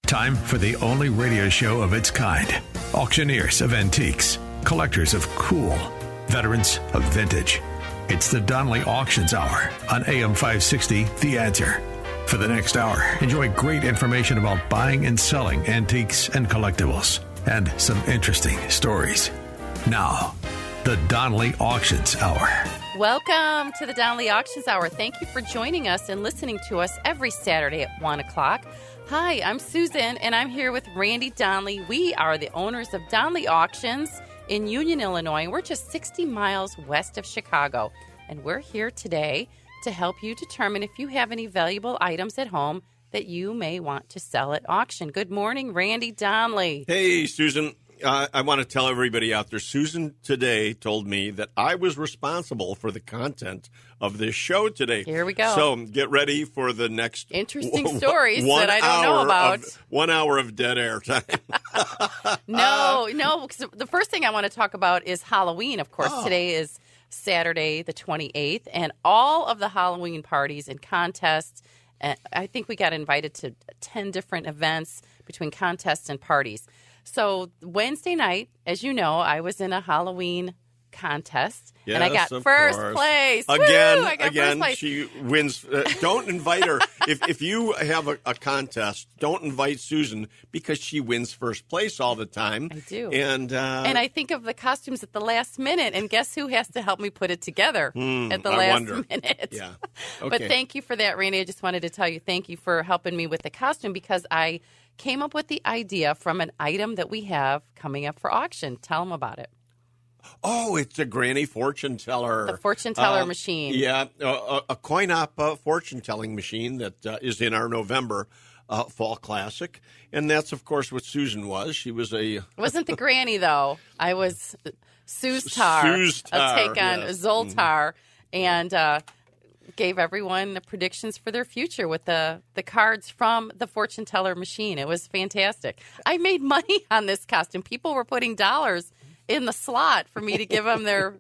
Time for the only radio show of its kind. Auctioneers of antiques, collectors of cool, veterans of vintage. It's the Donley Auctions Hour on AM 560, The Answer. For the next hour, enjoy great information about buying and selling antiques and collectibles, and some interesting stories. Now, the Donley Auctions Hour. Welcome to the Donley Auctions Hour. Thank you for joining us and listening to us every Saturday at 1 o'clock. Hi, I'm Susan, and I'm here with Randy Donley. We are the owners of Donley Auctions in Union, Illinois. We're just 60 miles west of Chicago, and we're here today to help you determine if you have any valuable items at home that you may want to sell at auction. Good morning, Randy Donley. Hey, Susan. I want to tell everybody out there, Susan today told me that I was responsible for the content of this show today. Here we go. So get ready for the next interesting stories that I don't know about. 1 hour of dead air time. No, because the first thing I want to talk about is Halloween. Of course, Today is Saturday, the 28th, and all of the Halloween parties and contests. I think we got invited to 10 different events between contests and parties. So Wednesday night, as you know, I was in a Halloween contest, and I got first place. Again, first place. She wins. Don't invite her. If you have a contest, don't invite Susan because she wins first place all the time. I do. And I think of the costumes at the last minute, and guess who has to help me put it together at the last minute? Yeah. Okay. But thank you for that, Randy. I just wanted to tell you thank you for helping me with the costume because I came up with the idea from an item that we have coming up for auction. Tell them about it. Oh, it's a granny fortune teller. The fortune teller machine. Yeah, a coin-op fortune-telling machine that is in our November fall classic. And that's, of course, what Susan was. She was a... Wasn't the granny, though. I was Suztar. A take on Zoltar. And... gave everyone the predictions for their future with the cards from the fortune teller machine. It was fantastic. I made money on this costume. People were putting dollars in the slot for me to give them their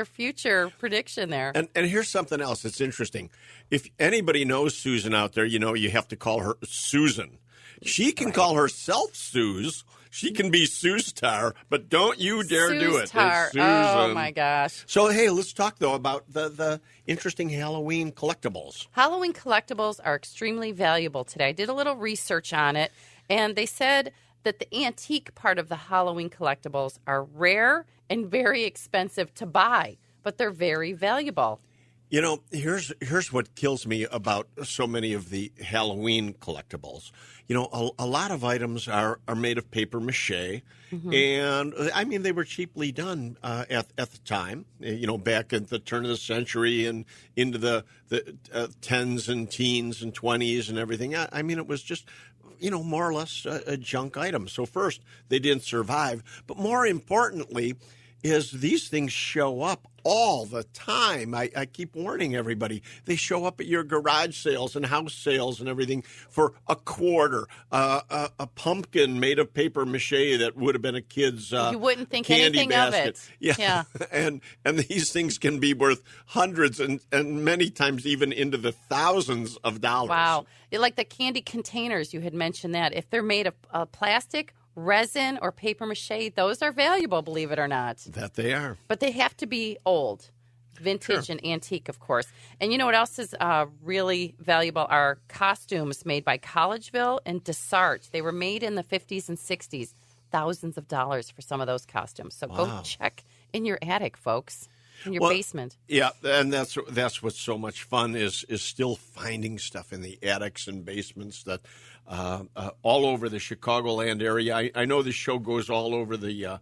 future prediction there. And here's something else that's interesting. If anybody knows Susan out there, you know you have to call her Susan. She can call herself Suze. She can be Suztar, but don't you dare do it. It's Susan. Oh, my gosh. So, hey, let's talk, though, about the interesting Halloween collectibles. Halloween collectibles are extremely valuable today. I did a little research on it, and they said that the antique part of the Halloween collectibles are rare and very expensive to buy, but they're very valuable. You know, here's what kills me about so many of the Halloween collectibles. You know, a lot of items are made of paper mache, and I mean they were cheaply done at the time. You know, back at the turn of the century and into the tens and teens and 20s and everything. I mean, it was just, you know, more or less a junk item. So first, they didn't survive, but more importantly, is these things show up all the time. I keep warning everybody. They show up at your garage sales and house sales and everything for a quarter. A pumpkin made of paper mache that would have been a kid's you wouldn't think candy anything basket. of it. Yeah. and these things can be worth hundreds and many times even into the thousands of dollars. Wow. Like the candy containers, you had mentioned that. If they're made of plastic, resin, or paper mache, those are valuable, believe it or not. That they are. But they have to be old, vintage and antique, of course. And you know what else is really valuable are costumes made by Collegeville and Dessart. They were made in the 50s and 60s. Thousands of dollars for some of those costumes. So go check in your attic, folks. In your basement. Yeah, and that's what's so much fun is still finding stuff in the attics and basements that all over the Chicagoland area. I know this show goes all over the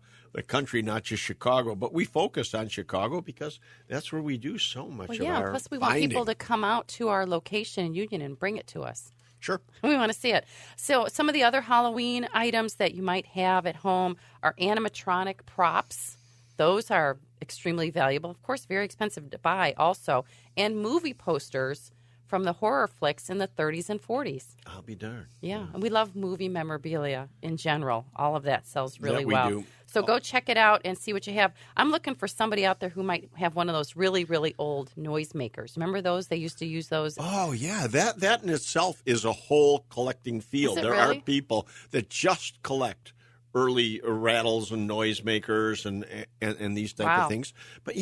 country, not just Chicago, but we focus on Chicago because that's where we do so much of our plus we finding. want people to come out to our location in Union and bring it to us. Sure. We want to see it. So some of the other Halloween items that you might have at home are animatronic props. Those are extremely valuable. Of course, very expensive to buy also. And movie posters from the horror flicks in the 30s and 40s. I'll be darned. Yeah, and we love movie memorabilia in general. All of that sells really well. Do. So go check it out and see what you have. I'm looking for somebody out there who might have one of those really, really old noisemakers. Remember those? They used to use those. Oh, yeah. That in itself is a whole collecting field. Is it There really? are people that just collect early rattles and noisemakers and these type Wow. of things. But,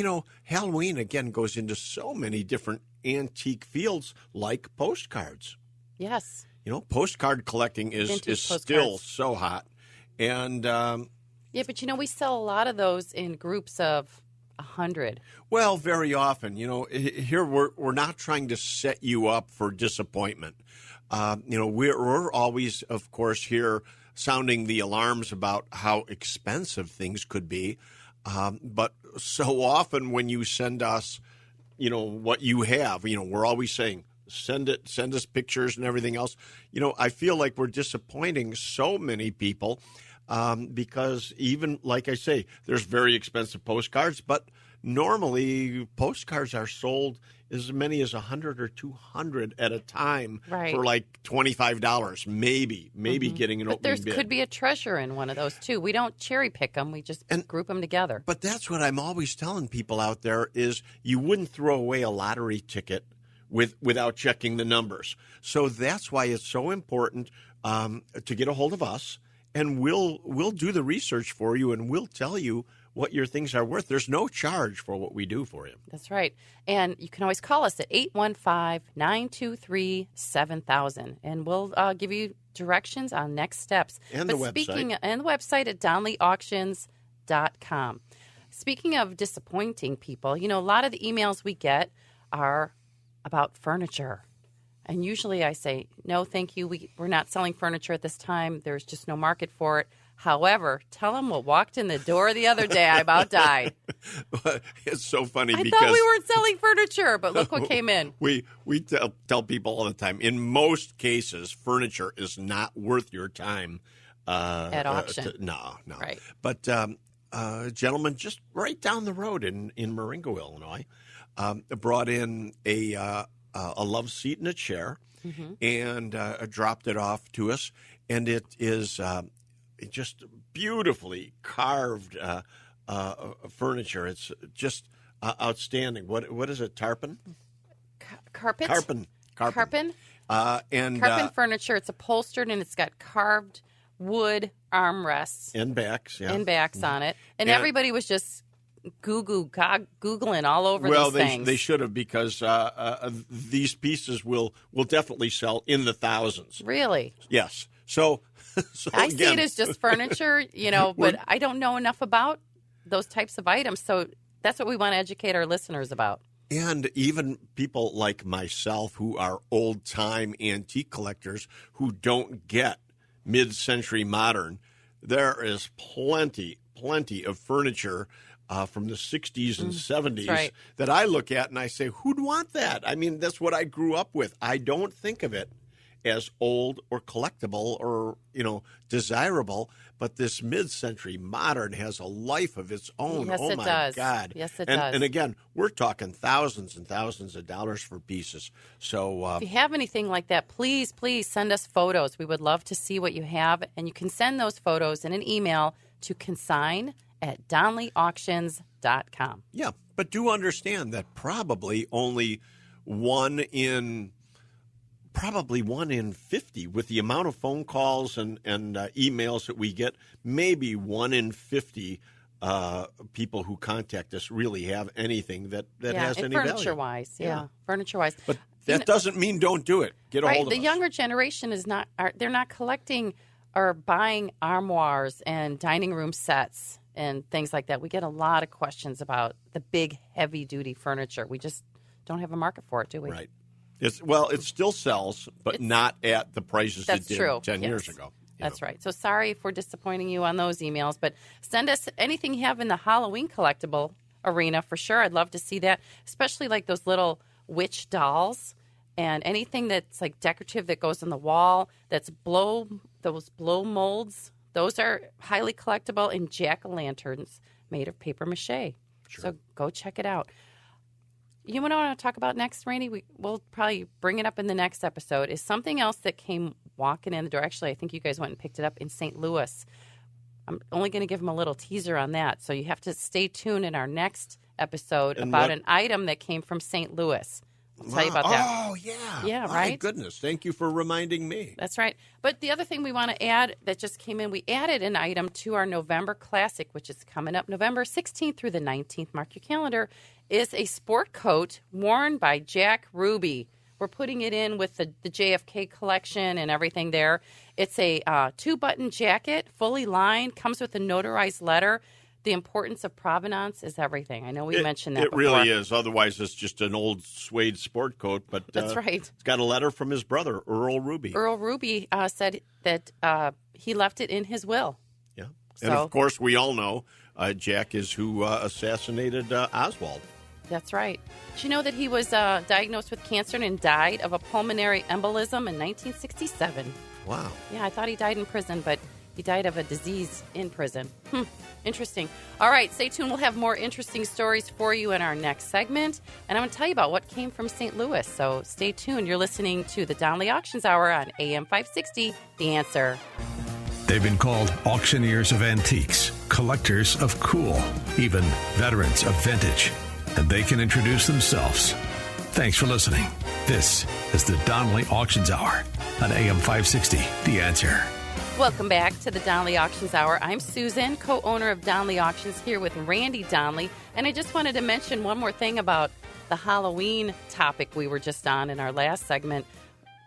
Halloween, again, goes into so many different antique fields like postcards. Yes. Postcard collecting is Vintage still postcards. so hot. And, Yeah, but we sell a lot of those in groups of 100. well, very often, here we're not trying to set you up for disappointment. We're always, of course, here sounding the alarms about how expensive things could be. But so often when you send us, what you have, we're always saying, send us pictures and everything else. I feel like we're disappointing so many people because even, like I say, there's very expensive postcards, but normally postcards are sold as many as 100 or 200 at a time Right. for like $25, maybe getting an But there opening bid. could be a treasure in one of those, too. We don't cherry pick them. We just group them together. But that's what I'm always telling people out there is you wouldn't throw away a lottery ticket without checking the numbers. So that's why it's so important to get a hold of us, and we'll do the research for you, and we'll tell you what your things are worth. There's no charge for what we do for you. That's right. And you can always call us at 815-923-7000, and we'll give you directions on next steps. And but the website. And the website at DonleyAuctions.com. Speaking of disappointing people, a lot of the emails we get are about furniture. And usually I say, no, thank you. We're not selling furniture at this time. There's just no market for it. However, tell them what walked in the door the other day. I about died. It's so funny I because thought we weren't selling furniture, but look what came in. We tell people all the time, in most cases, furniture is not worth your time. At auction. No. Right. But a gentleman just right down the road in Marengo, Illinois, brought in a love seat and a chair and dropped it off to us. And it is just beautifully carved furniture. It's just outstanding. What is it, tarpon? Carpet? Carpon. Carpon furniture. It's upholstered and it's got carved wood armrests And backs, yeah. and backs on it. And And- everybody was just Googling all over Well, these things. they should have, because these pieces will definitely sell in the thousands. Really? Yes. So I see again, it as just furniture, but I don't know enough about those types of items. So that's what we want to educate our listeners about. and even people like myself who are old-time antique collectors who don't get mid-century modern, there is plenty of furniture from the 60s and 70s right. that I look at and I say, who'd want that? I mean, that's what I grew up with. I don't think of it as old or collectible or, desirable, but this mid-century modern has a life of its own. Yes, oh it my does. God. Yes, it and, does. And again, we're talking thousands and thousands of dollars for pieces. So If you have anything like that, please send us photos. We would love to see what you have. And you can send those photos in an email to consign@DonleyAuctions.com. yeah, but do understand that probably one in 50, with the amount of phone calls and emails that we get, maybe 1 in 50 people who contact us really have anything that has and any value. furniture-wise. Yeah. Furniture-wise. But that doesn't mean don't do it. Get a Right, hold of the us. younger generation they're not collecting or buying armoires and dining room sets and things like that. We get a lot of questions about the big, heavy-duty furniture. We just don't have a market for it, do we? Right. It still sells, but not at the prices it That's did true. 10 Yes. years ago. That's right. So sorry if we're disappointing you on those emails, but send us anything you have in the Halloween collectible arena for sure. I'd love to see that, especially like those little witch dolls and anything that's like decorative that goes on the wall, those blow molds. Those are highly collectible, and jack-o'-lanterns made of paper mache. Sure. So go check it out. You know what I want to talk about next, Randy? We'll probably bring it up in the next episode, is something else that came walking in the door. Actually, I think you guys went and picked it up in St. Louis. I'm only going to give them a little teaser on that. So you have to stay tuned in our next episode And about what- an item that came from St. Louis. I'll tell you about that. Oh, yeah. Yeah, My right? goodness. Thank you for reminding me. That's right. But the other thing we want to add that just came in, we added an item to our November Classic, which is coming up November 16th through the 19th. Mark your calendar. Is a sport coat worn by Jack Ruby. We're putting it in with the JFK collection and everything there. It's a 2-button jacket, fully lined, comes with a notarized letter. The importance of provenance is everything. I know we mentioned that before. It really is. Otherwise, it's just an old suede sport coat. But That's right. It's got a letter from his brother, Earl Ruby. Earl Ruby said that he left it in his will. Yeah. And, of course, we all know Jack is who assassinated Oswald. That's right. Did you know that he was diagnosed with cancer and died of a pulmonary embolism in 1967? Wow. Yeah, I thought he died in prison, but he died of a disease in prison. Interesting. All right, stay tuned. We'll have more interesting stories for you in our next segment. And I'm going to tell you about what came from St. Louis. So stay tuned. You're listening to the Donley Auctions Hour on AM 560, The Answer. They've been called auctioneers of antiques, collectors of cool, even veterans of vintage. And they can introduce themselves. Thanks for listening. This is the Donley Auctions Hour on AM 560, The Answer. Welcome back to the Donley Auctions Hour. I'm Susan, co-owner of Donley Auctions, here with Randy Donley. And I just wanted to mention one more thing about the Halloween topic we were just on in our last segment,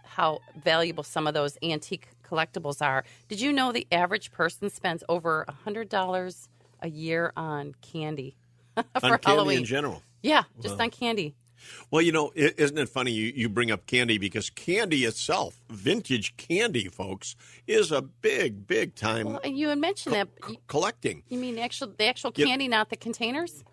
how valuable some of those antique collectibles are. Did you know the average person spends over $100 a year on candy for on Halloween? Candy in general. Yeah, just on candy. Well, you know, isn't it funny you bring up candy, because candy itself, vintage candy, folks, is a big, big time Well, and you had mentioned that. collecting. You mean the actual candy, not the containers?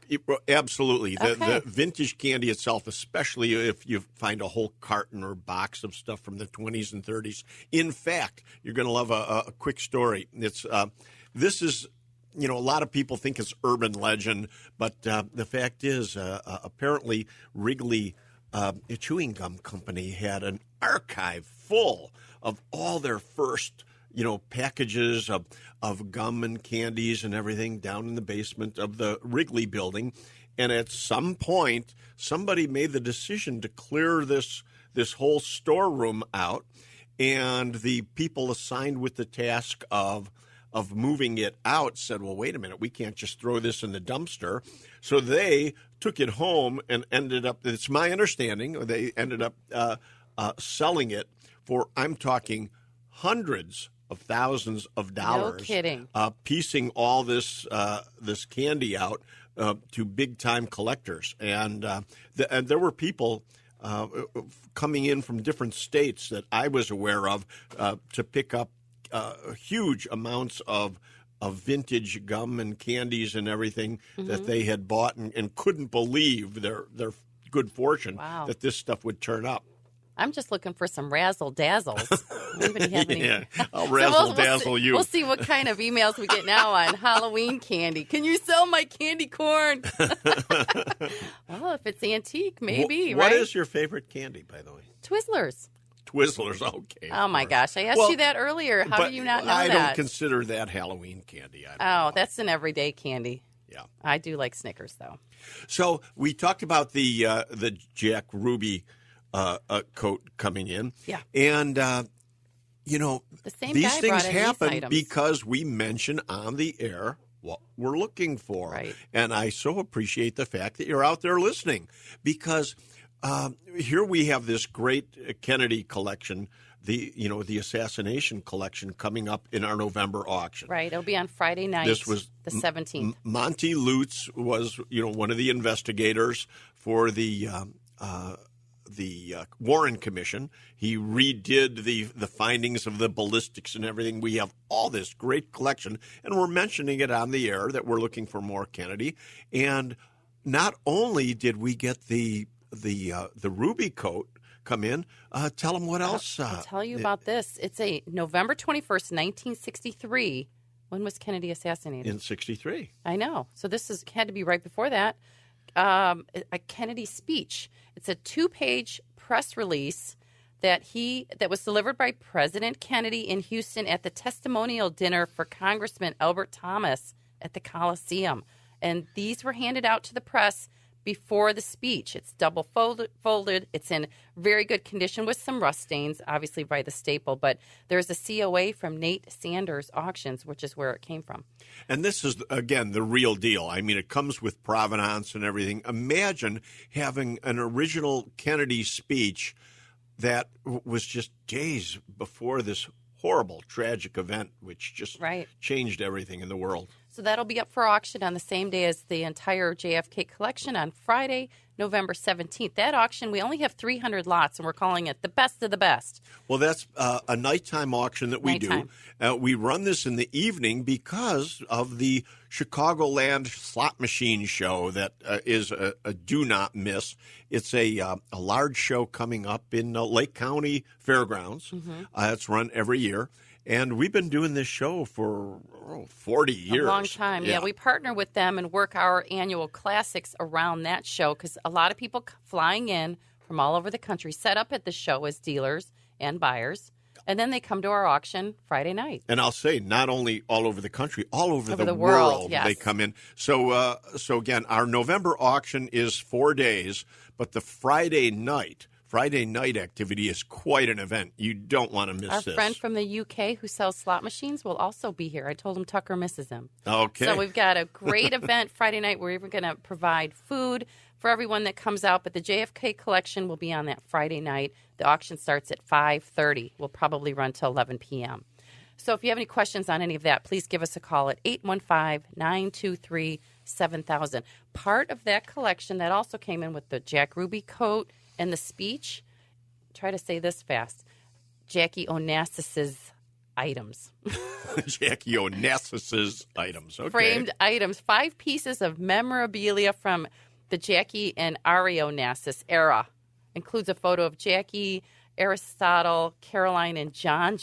Absolutely. Okay. The vintage candy itself, especially if you find a whole carton or box of stuff from the 20s and 30s. In fact, you're going to love a quick story. This is... You know, a lot of people think it's urban legend, but the fact is, apparently Wrigley Chewing Gum Company had an archive full of all their first, packages of gum and candies and everything down in the basement of the Wrigley building. And at some point, somebody made the decision to clear this whole storeroom out, and the people assigned with the task of moving it out said, well, wait a minute, we can't just throw this in the dumpster. So they took it home and ended up, it's my understanding, they ended up selling it for, I'm talking, hundreds of thousands of dollars. No kidding. Piecing all this candy out to big-time collectors. And there were people coming in from different states that I was aware of to pick up huge amounts of vintage gum and candies and everything that they had bought and couldn't believe their good fortune that this stuff would turn up. I'm just looking for some razzle dazzles. Anybody have any? Yeah, I'll razzle dazzle you. We'll see what kind of emails we get now on Halloween candy. Can you sell my candy corn? Well, if it's antique, maybe, right? What is your favorite candy, by the way? Twizzlers. Twizzlers, okay. Oh, my gosh. I asked you that earlier. How do you not know I that? I don't consider that Halloween candy. That's an everyday candy. Yeah. I do like Snickers, though. So we talked about the Jack Ruby coat coming in. Yeah. And, The same these guy things brought in these happen items. because we mention on the air what we're looking for. Right. And I so appreciate the fact that you're out there listening, because here we have this great Kennedy collection, the assassination collection coming up in our November auction. Right. It'll be on Friday night, This was the 17th. Monty Lutz was, one of the investigators for the Warren Commission. He redid the findings of the ballistics and everything. We have all this great collection, and we're mentioning it on the air that we're looking for more Kennedy. And not only did we get the Ruby coat come in, tell them what else. I'll tell you about this. It's a November 21st, 1963. When was Kennedy assassinated? In 63. I know. So this had to be right before that. A Kennedy speech. It's a 2-page press release that was delivered by President Kennedy in Houston at the testimonial dinner for Congressman Albert Thomas at the Coliseum. And these were handed out to the press before the speech. It's double folded. It's in very good condition with some rust stains, obviously by the staple. But there's a COA from Nate Sanders Auctions, which is where it came from. And this is, again, the real deal. I mean, it comes with provenance and everything. Imagine having an original Kennedy speech that was just days before this horrible, tragic event, which just changed everything in the world. So that'll be up for auction on the same day as the entire JFK collection on Friday, November 17th. That auction, we only have 300 lots, and we're calling it the best of the best. Well, that's a nighttime auction that we do. We run this in the evening because of the Chicagoland slot machine show that is a do not miss. It's a large show coming up in Lake County Fairgrounds. It's run every year. And we've been doing this show for 40 years. A long time, yeah. We partner with them and work our annual classics around that show because a lot of people flying in from all over the country set up at the show as dealers and buyers. And then they come to our auction Friday night. And I'll say, not only all over the country, all over the world they come in. So again, our November auction is 4 days, but the Friday night activity is quite an event. You don't want to miss this. Our friend from the UK who sells slot machines will also be here. I told him Tucker misses him. Okay. So we've got a great event Friday night. We're even going to provide food for everyone that comes out, but the JFK collection will be on that Friday night. The auction starts at 5:30. We'll probably run till 11 p.m. So if you have any questions on any of that, please give us a call at 815-923-7000. Part of that collection that also came in with the Jack Ruby coat and the speech, try to say this fast, Jackie Onassis's items. Jackie Onassis's items, okay. Framed items, 5 pieces of memorabilia from the Jackie and Ari Onassis era. Includes a photo of Jackie, Aristotle, Caroline, and John.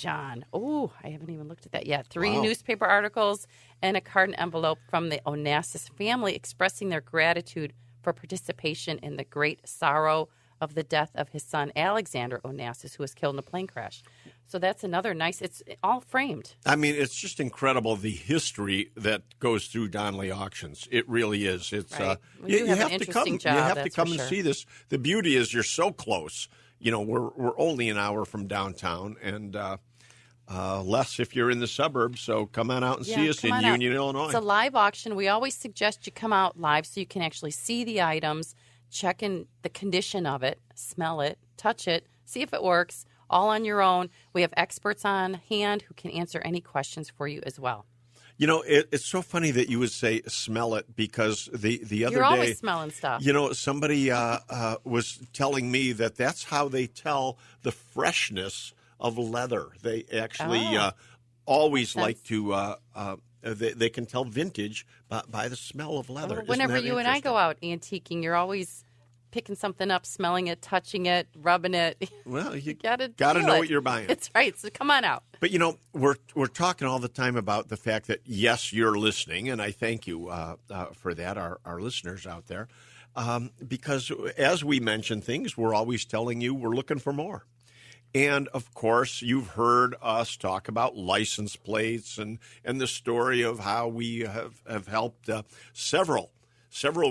Oh, I haven't even looked at that yet. 3 newspaper articles and a card and envelope from the Onassis family expressing their gratitude for participation in the great sorrow of the death of his son, Alexander Onassis, who was killed in a plane crash. So that's another nice, it's all framed. I mean, it's just incredible the history that goes through Donley Auctions. It really is. It's you have to come. You have to come and see this. The beauty is you're so close. You know, we're only an hour from downtown, and less if you're in the suburbs. So come on out and see us in Union, Illinois. It's a live auction. We always suggest you come out live so you can actually see the items, check in the condition of it, smell it, touch it, see if it works, all on your own. We have experts on hand who can answer any questions for you as well. You know, it's so funny that you would say smell it because the other You're day... always smelling stuff. You know, somebody was telling me that that's how they tell the freshness of leather. They actually always like to... They can tell vintage by the smell of leather. Whenever you and I go out antiquing, you're always picking something up, smelling it, touching it, rubbing it. Well, you gotta know what you're buying. That's right. So come on out. But you know, we're talking all the time about the fact that yes, you're listening, and I thank you for that, our listeners out there, because as we mention things, we're always telling you we're looking for more. And, of course, you've heard us talk about license plates and the story of how we have helped several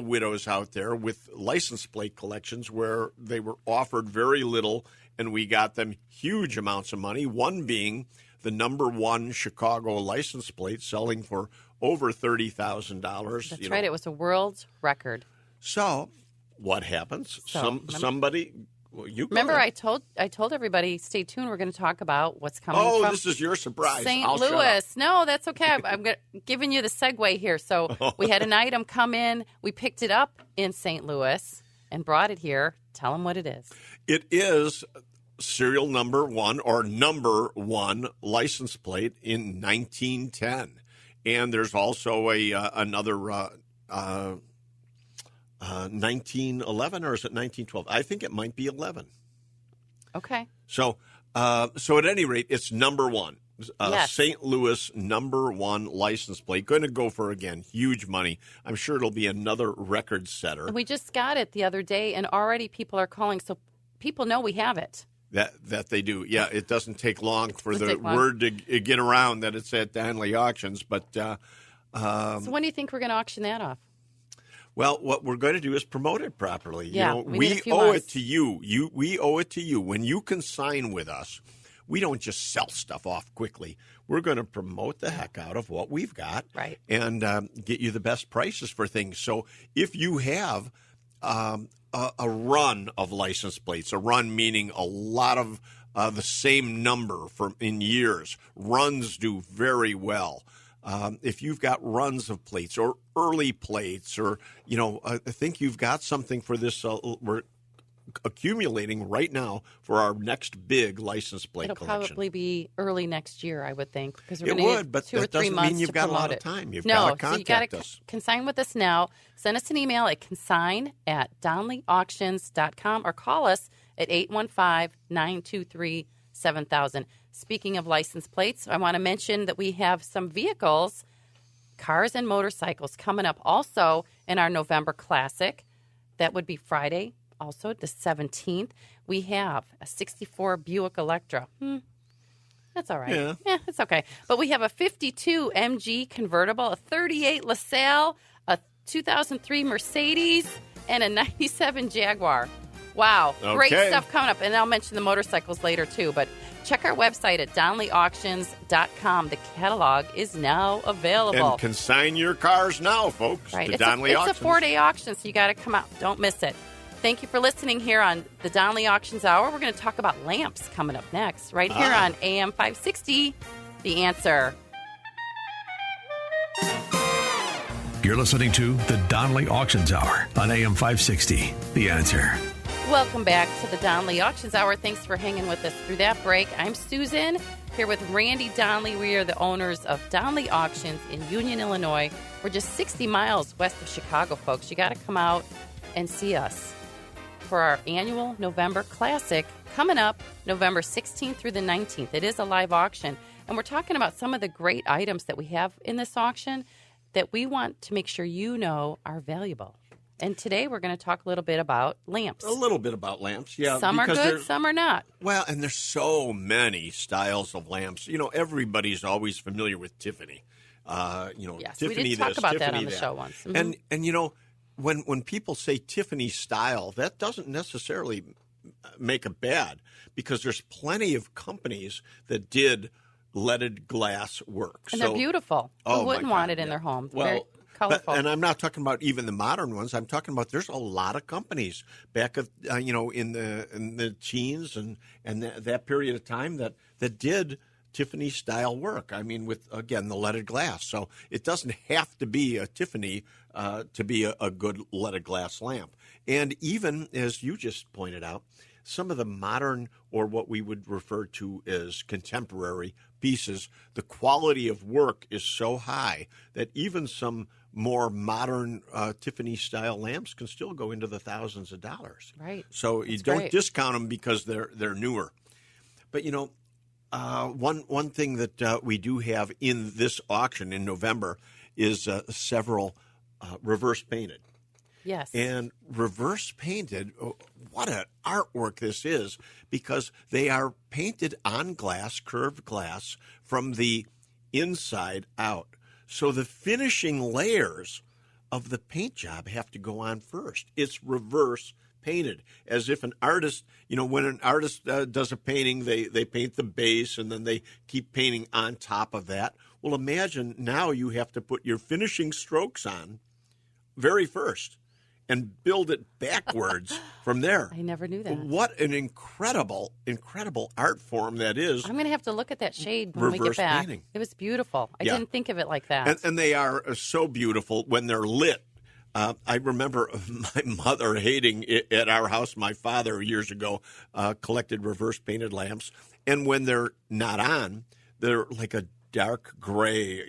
widows out there with license plate collections where they were offered very little and we got them huge amounts of money, one being the #1 Chicago license plate selling for over $30,000. That's right. It was a world record. So what happens? Somebody... Well, remember, I told everybody, stay tuned. We're going to talk about what's coming from this is your surprise. St. Louis. No, that's okay. I'm giving you the segue here. So we had an item come in. We picked it up in St. Louis and brought it here. Tell them what it is. It is serial number 1 or #1 license plate in 1910. And there's also another 1911, or is it 1912? I think it might be 11. Okay. So at any rate, it's #1. Yes. St. Louis #1 license plate. Going to go for, again, huge money. I'm sure it'll be another record setter. We just got it the other day, and already people are calling, so people know we have it. That they do. Yeah, it doesn't take long for the take long. word to get around that it's at Donley Auctions. But So when do you think we're going to auction that off? well, what we're going to do is promote it properly. Yeah, you know, we need a we few owe months. it to you. We owe it to you. When you consign with us, we don't just sell stuff off quickly. We're going to promote the heck out of what we've got, Right. and get you the best prices for things. So if you have a run of license plates, a run meaning a lot of the same number in years, runs do very well. If you've got runs of plates or early plates, or I think you've got something for this. We're accumulating right now for our next big license plate It'll collection. probably be early next year, I would think, because we're It going to would, need but 2 or that 3 doesn't months mean you've to got a promote lot of it. time. You've No, got to so you contact got to us. consign with us now. Send us an email at consign@donleyauctions.com or call us at 815-923-7000. Speaking of license plates, I want to mention that we have some vehicles, cars and motorcycles, coming up also in our November Classic. That would be Friday, also the 17th. We have a 64 Buick Electra. That's all right. Yeah, it's okay. But we have a 52 MG convertible, a 38 LaSalle, a 2003 Mercedes, and a 97 Jaguar. Wow. Great Okay. stuff coming up. And I'll mention the motorcycles later, too. But check our website at donleyauctions.com. The catalog is now available. And consign your cars now, folks, Right. to It's Donley a Auctions. 4-day auction, so you got to come out. Don't miss it. Thank you for listening here on the Donley Auctions Hour. We're going to talk about lamps coming up next, right here on AM 560, The Answer. You're listening to the Donley Auctions Hour on AM 560. The Answer. Welcome back to the Donley Auctions Hour. Thanks for hanging with us through that break. I'm Susan, here with Randy Donley. We are the owners of Donley Auctions in Union, Illinois. We're just 60 miles west of Chicago, folks. You got to come out and see us for our annual November Classic coming up November 16th through the 19th. It is a live auction, and we're talking about some of the great items that we have in this auction that we want to make sure you know are valuable. And today we're going to talk a little bit about lamps. A little bit about lamps, yeah. Some are because good, there's- some are not. Well, and there's so many styles of lamps. Everybody's always familiar with Tiffany. Yes, we Tiffany did talk this, about that Tiffany on the show once. And when people say Tiffany style, that doesn't necessarily make it bad, because there's plenty of companies that did leaded glass work. And they're beautiful. Oh, Who my wouldn't want God, it in yeah. their home? Well, Very colorful. and I'm not talking about even the modern ones. I'm talking about there's a lot of companies back at in the teens and that period of time that did Tiffany style work. I mean, with again the leaded glass. So it doesn't have to be a Tiffany to be a good leaded glass lamp. And even as you just pointed out, some of the modern, or what we would refer to as contemporary pieces, the quality of work is so high that even some more modern Tiffany-style lamps can still go into the thousands of dollars. Right. So you That's don't great. discount them because they're newer. But one thing that we do have in this auction in November is several reverse painted. Yes. And reverse painted, what an artwork this is, because they are painted on glass, curved glass, from the inside out. So the finishing layers of the paint job have to go on first. It's reverse painted, as if an artist, when an artist does a painting, they paint the base and then they keep painting on top of that. Well, imagine now you have to put your finishing strokes on very first and build it backwards from there. I never knew that. What an incredible art form that is. I'm going to have to look at that shade when we get Reverse back. painting. It was beautiful. I Yeah. didn't think of it like that. And they are so beautiful when they're lit. I remember my mother hating it at our house. My father, years ago, collected reverse painted lamps. And when they're not on, they're like a dark gray,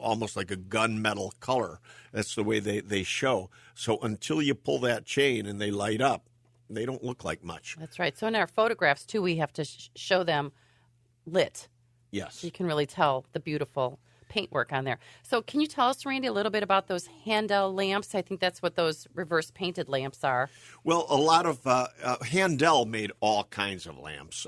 almost like a gunmetal color. That's the way they show. So until you pull that chain and they light up, they don't look like much. That's right. So in our photographs, too, we have to show them lit. Yes. So you can really tell the beautiful paintwork on there. So can you tell us, Randy, a little bit about those Handel lamps? I think that's what those reverse painted lamps are. Well, a lot of Handel made all kinds of lamps.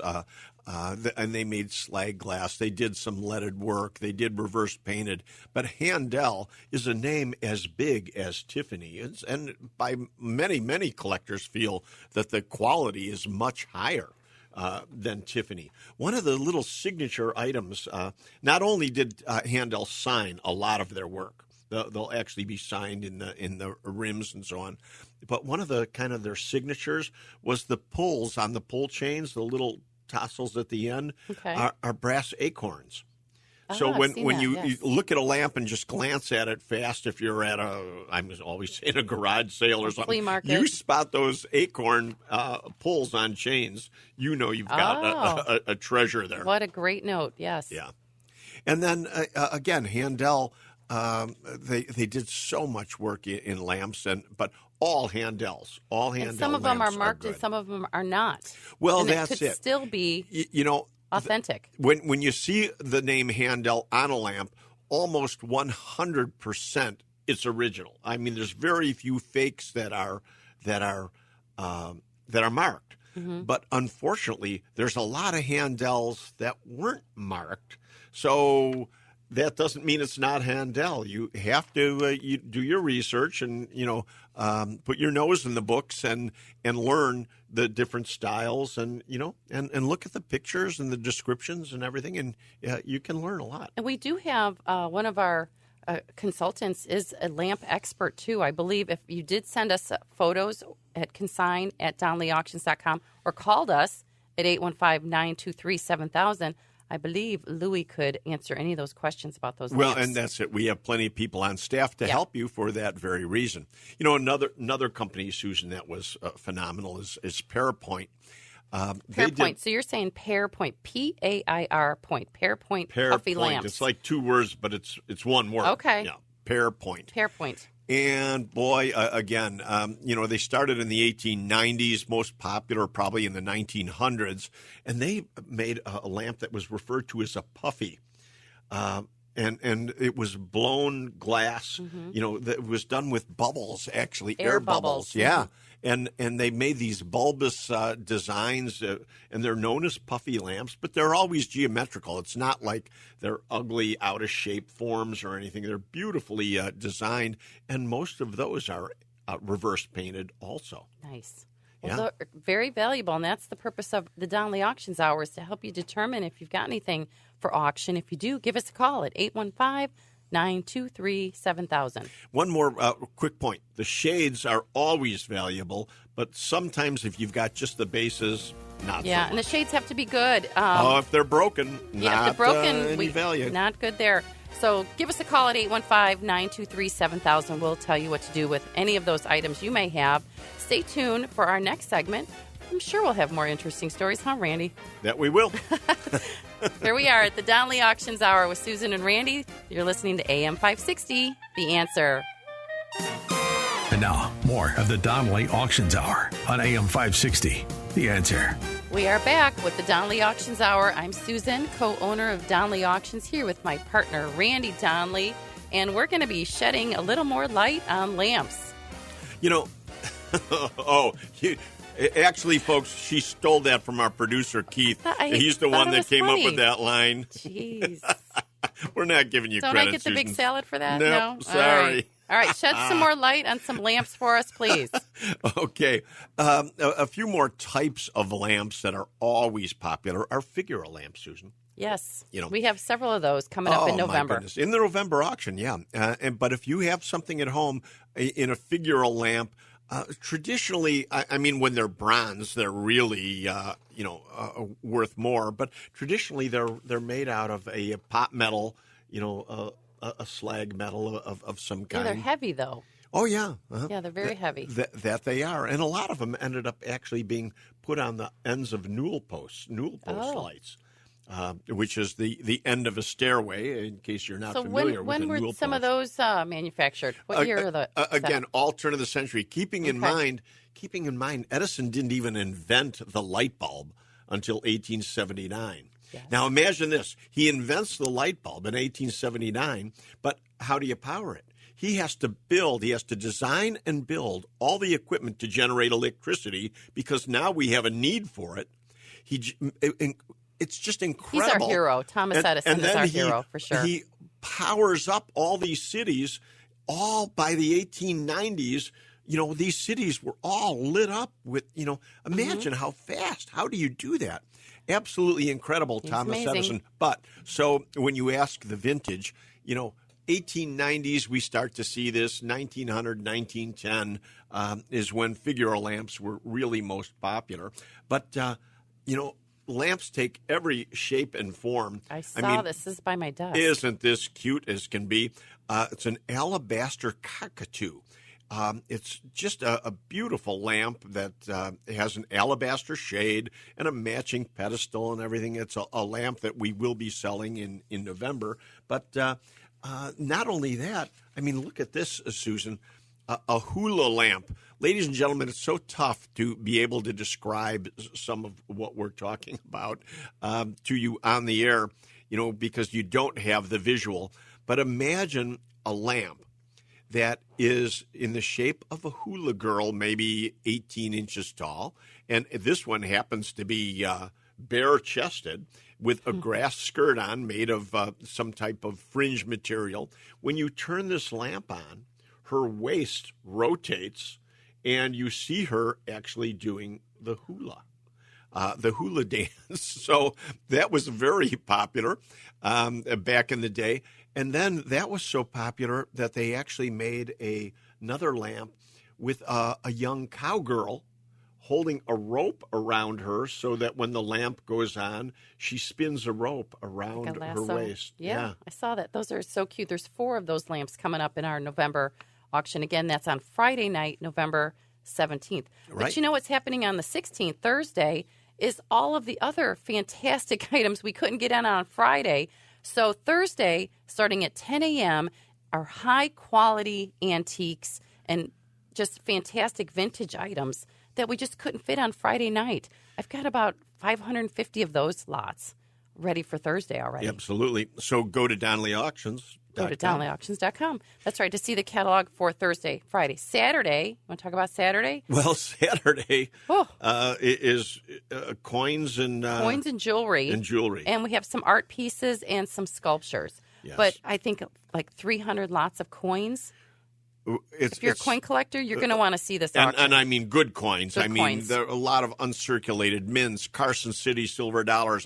And they made slag glass. They did some leaded work. They did reverse painted. But Handel is a name as big as Tiffany. And by many collectors feel that the quality is much higher than Tiffany. One of the little signature items, not only did Handel sign a lot of their work, they'll actually be signed in the rims and so on, but one of the kind of their signatures was the pulls on the pull chains, the little tassels at the end are brass acorns. So when you look at a lamp and just glance at it fast, if you're at I'm always saying a garage sale or something, flea market, you spot those acorn pulls on chains, you know you've got a treasure there. What a great note, yes. Yeah. And then, again, Handel, they did so much work in lamps, but all Handels. And some of them are marked and some of them are not. Well, and that's it. Could still be authentic. When you see the name Handel on a lamp, almost 100% it's original. I mean, there's very few fakes that are marked. Mm-hmm. But unfortunately, there's a lot of Handels that weren't marked. So that doesn't mean it's not Handel. You have to you do your research and put your nose in the books and learn the different styles and and look at the pictures and the descriptions and everything, and you can learn a lot. And we do have one of our consultants is a lamp expert too. I believe if you did send us photos at consign@donleyauctions.com or called us at 815-923-7000. I believe Louis could answer any of those questions about those lamps. Well, and that's it. We have plenty of people on staff to help you for that very reason. Another company, Susan, that was phenomenal is Parapoint. Parapoint. So you're saying Parapoint, P-A-I-R point, Parapoint puffy lamps. It's like two words, but it's one word. Okay. Yeah, Parapoint. Parapoint. And boy, again, they started in the 1890s, most popular probably in the 1900s, and they made a lamp that was referred to as a puffy. And it was blown glass, that was done with bubbles, actually, air bubbles. Yeah. And they made these bulbous designs, and they're known as puffy lamps, but they're always geometrical. It's not like they're ugly, out-of-shape forms or anything. They're beautifully designed, and most of those are reverse painted also. Nice. Well, they're very valuable, and that's the purpose of the Donley Auctions Hours, to help you determine if you've got anything for auction. If you do, give us a call at 815-923-7000. One more quick point. The shades are always valuable, but sometimes if you've got just the bases, not so much. And the shades have to be good. If they're broken, if they're broken, any value. Not good there. So give us a call at 815-923-7000. We'll tell you what to do with any of those items you may have. Stay tuned for our next segment. I'm sure we'll have more interesting stories, huh, Randy? That we will. Here we are at the Donley Auctions Hour with Susan and Randy. You're listening to AM 560, The Answer. And now, more of the Donley Auctions Hour on AM 560, The Answer. We are back with the Donley Auctions Hour. I'm Susan, co-owner of Donley Auctions, here with my partner, Randy Donley, and we're going to be shedding a little more light on lamps. Actually, folks, she stole that from our producer, Keith. He's the one that came up with that line. Jeez. We're not giving you credit, Don't I get the Susan. big salad for that? No, sorry. All right, shed some more light on some lamps for us, please. Okay. A few more types of lamps that are always popular are figure lamps, Susan. Yes. We have several of those coming up in November. My goodness. In the November auction, yeah. But if you have something at home in a figure lamp, traditionally, I mean, when they're bronze, they're really, worth more. But traditionally, they're made out of a pot metal, a slag metal of some kind. Yeah, they're heavy, though. Oh, yeah. Yeah, they're very heavy. That they are. And a lot of them ended up actually being put on the ends of newel post lights. Which is the end of a stairway, in case you're not familiar with a newel post. When were some of those manufactured? What year are the again, all turn of the century. Keeping in mind, Edison didn't even invent the light bulb until 1879. Yes. Now imagine this. He invents the light bulb in 1879, but how do you power it? He has to design and build all the equipment to generate electricity because now we have a need for it. It's just incredible. He's our hero. Thomas Edison is our hero for sure. He powers up all these cities all by the 1890s. These cities were all lit up with, imagine how fast. How do you do that? Absolutely incredible, Thomas Edison. But so when you ask the vintage, 1890s, we start to see this. 1900, 1910 is when figure lamps were really most popular. But, lamps take every shape and form. I saw this is by my desk. Isn't this cute as can be? It's an alabaster cockatoo. It's just a beautiful lamp that has an alabaster shade and a matching pedestal and everything. It's a lamp that we will be selling in November. But not only that, look at this, Susan, a hula lamp. Ladies and gentlemen, it's so tough to be able to describe some of what we're talking about to you on the air, because you don't have the visual. But imagine a lamp that is in the shape of a hula girl, maybe 18 inches tall. And this one happens to be bare-chested with a grass skirt on made of some type of fringe material. When you turn this lamp on, her waist rotates, and you see her actually doing the hula dance. So that was very popular back in the day. And then that was so popular that they actually made another lamp with a young cowgirl holding a rope around her so that when the lamp goes on, she spins a rope around her waist. Yeah, I saw that. Those are so cute. There's 4 of those lamps coming up in our November auction. Again, that's on Friday night, November 17th. Right. But what's happening on the 16th, Thursday, is all of the other fantastic items we couldn't get in on Friday. So Thursday, starting at 10 a.m., are high-quality antiques and just fantastic vintage items that we just couldn't fit on Friday night. I've got about 550 of those lots ready for Thursday already. Absolutely. So go to Donley Auctions. Go to DonleyAuctions.com. That's right, to see the catalog for Thursday, Friday. Saturday, want to talk about Saturday? Well, Saturday is coins and jewelry. And we have some art pieces and some sculptures. Yes. But I think like 300 lots of coins. If you're a coin collector, you're going to want to see this auction. And I mean good coins. Coins. There are a lot of uncirculated mints, Carson City silver dollars.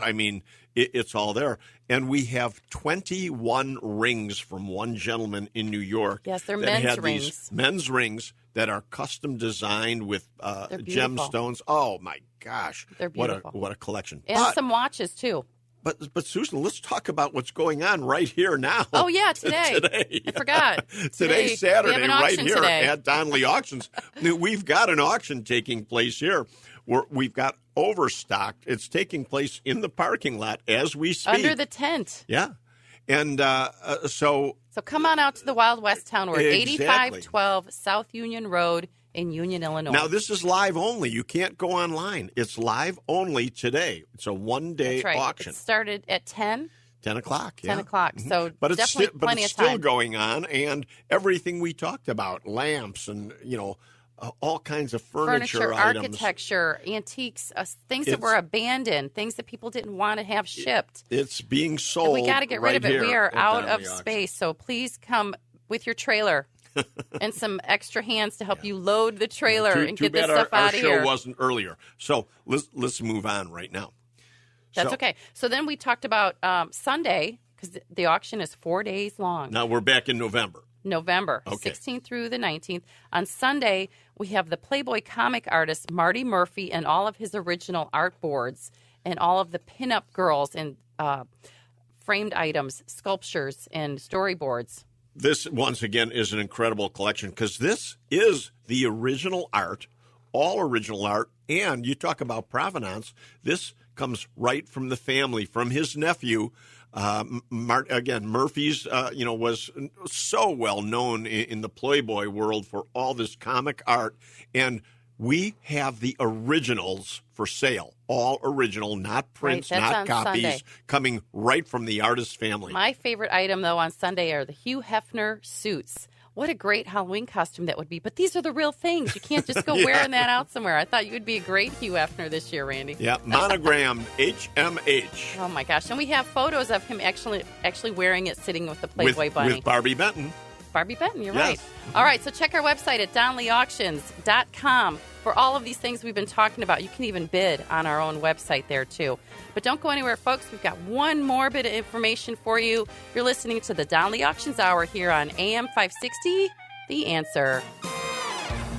It's all there. And we have 21 rings from one gentleman in New York. Yes, they're men's rings. These men's rings that are custom designed with gemstones. Oh, my gosh. They're beautiful. What a collection. And some watches, too. But Susan, let's talk about what's going on right here now. Oh, yeah, today. I forgot. Today's Saturday, right here today at Donley Auctions. We've got an auction taking place here. We've got overstocked. It's taking place in the parking lot as we speak. Under the tent. Yeah. And so come on out to the Wild West town. We're at Exactly. 8512 South Union Road in Union, Illinois. Now, this is live only. You can't go online. It's live only today. It's a one-day auction. It started at 10. 10 o'clock, yeah. 10 o'clock, so but definitely plenty of time. Still going on, and everything we talked about, lamps and, all kinds of furniture items. Architecture, antiques, things that were abandoned, things that people didn't want to have shipped. It's being sold. We got to get rid of it. We are out of Auction. space, so please come with your trailer and some extra hands to help you load the trailer and get this stuff out of here. Too bad our show wasn't earlier. So let's move on right now. That's okay. So then we talked about Sunday, because the auction is 4 days long. Now we're back in November. Okay. 16th through the 19th. On Sunday, we have the Playboy comic artist Marty Murphy and all of his original art boards and all of the pinup girls and framed items, sculptures, and storyboards. This, once again, is an incredible collection because this is the original art, all original art, and you talk about provenance. This comes right from the family, from his nephew. Murphy's, was so well known in the Playboy world for all this comic art. And we have the originals for sale. All original, not prints, Right, that's not on copies, Sunday. coming right from the artist's family. My favorite item, though, on Sunday are the Hugh Hefner suits. What a great Halloween costume that would be. But these are the real things. You can't just go wearing that out somewhere. I thought you would be a great Hugh Hefner this year, Randy. Yeah, monogrammed HMH. Oh, my gosh. And we have photos of him actually wearing it sitting with the Playboy Bunny. With Barbie Benton. Barbie Benton, you're Yes. right. All right, so check our website at donleyauctions.com for all of these things we've been talking about. You can even bid on our own website there, too. But don't go anywhere, folks. We've got one more bit of information for you. You're listening to the Donley Auctions Hour here on AM 560, The Answer.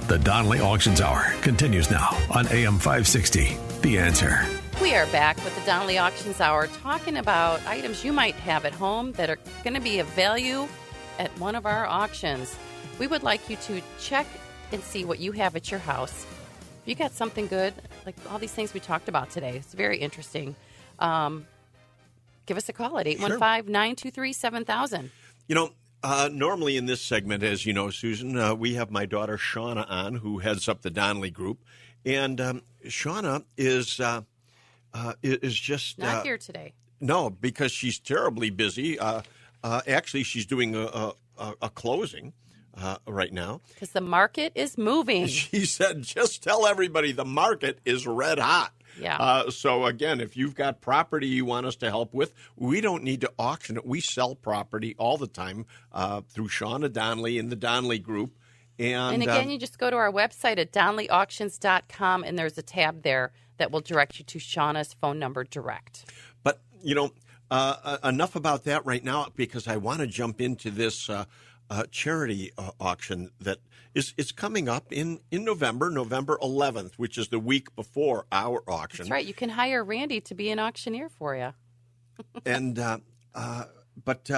The Donley Auctions Hour continues now on AM 560, The Answer. We are back with the Donley Auctions Hour talking about items you might have at home that are going to be of value at one of our auctions. We would like you to check and see what you have at your house. If you got something good, like all these things we talked about today, it's very interesting. Give us a call at 815-923-7000. You know, normally in this segment, as you know, Susan, we have my daughter Shauna on, who heads up the Donley Group. And Shauna is just... Not here today. No, because she's terribly busy. Actually, she's doing a closing right now. Because the market is moving. She said, just tell everybody the market is red hot. Yeah. So, again, if you've got property you want us to help with, we don't need to auction it. We sell property all the time through Shauna Donley and the Donley Group. And again, you just go to our website at donleyauctions.com, and there's a tab there that will direct you to Shauna's phone number direct. But, you know, enough about that right now, because I want to jump into this charity auction that is coming up in November 11th, which is the week before our auction. That's right. You can hire Randy to be an auctioneer for you. And but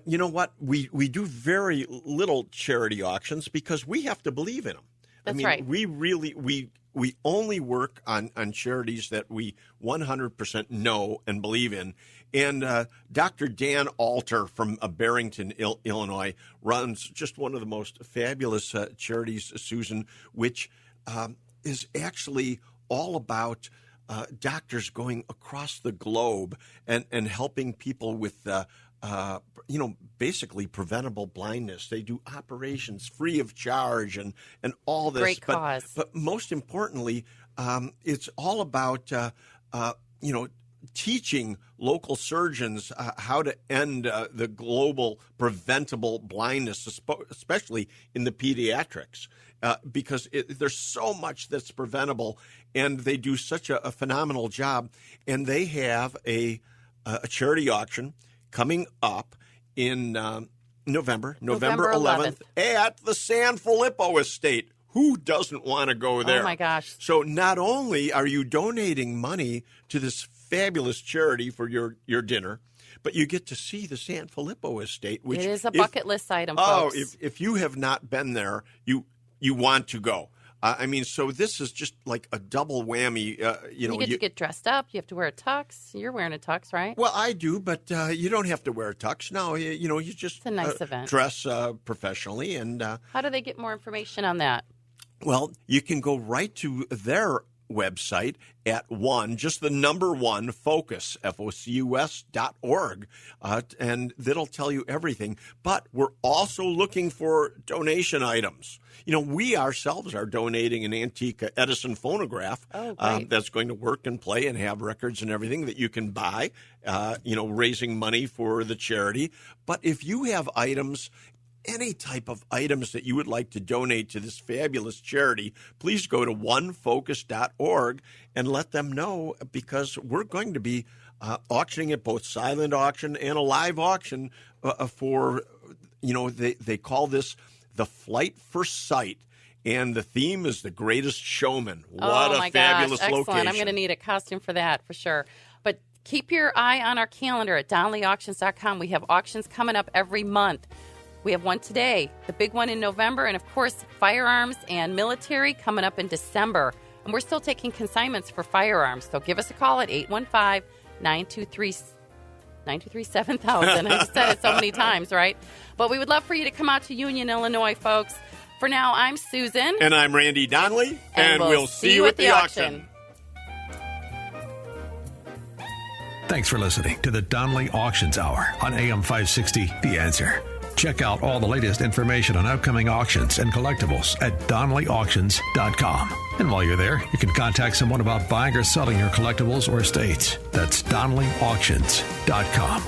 you know what? We do very little charity auctions because we have to believe in them. That's I mean, right. We only work on charities that we 100% know and believe in. And Dr. Dan Alter from Barrington, Illinois, runs just one of the most fabulous charities, Susan, which is actually all about doctors going across the globe and helping people with basically preventable blindness. They do operations free of charge and all this. Great cause. But most importantly, it's all about, teaching local surgeons how to end the global preventable blindness, especially in the pediatrics, because there's so much that's preventable, and they do such a phenomenal job. And they have a charity auction coming up in November 11th at the San Filippo Estate. Who doesn't want to go there? Oh, my gosh. So not only are you donating money to this fabulous charity for your dinner, but you get to see the San Filippo Estate, which it is a bucket list item, folks. If you have not been there, you want to go. So this is just like a double whammy. You get to get dressed up. You have to wear a tux. You're wearing a tux, right? Well, I do, but you don't have to wear a tux. No, you just it's a nice event. Dress professionally. And how do they get more information on that? Well, you can go right to their website at just the number one, focus, FOCUS.org, and that'll tell you everything. But we're also looking for donation items. We ourselves are donating an antique Edison phonograph that's going to work and play and have records and everything that you can buy, raising money for the charity. But if you have items, any type of items that you would like to donate to this fabulous charity, please go to onefocus.org and let them know, because we're going to be auctioning at both silent auction and a live auction for, they call this the Flight for Sight. And the theme is the greatest showman. What a fabulous Excellent. location. I'm going to need a costume for that for sure. But keep your eye on our calendar at donleyauctions.com. We have auctions coming up every month. We have one today, the big one in November, and, of course, firearms and military coming up in December. And we're still taking consignments for firearms, so give us a call at 815-923-7000. I've said it so many times, right? But we would love for you to come out to Union, Illinois, folks. For now, I'm Susan. And I'm Randy Donley. And we'll see you at the auction. Thanks for listening to the Donley Auctions Hour on AM 560, The Answer. Check out all the latest information on upcoming auctions and collectibles at DonleyAuctions.com. And while you're there, you can contact someone about buying or selling your collectibles or estates. That's DonleyAuctions.com.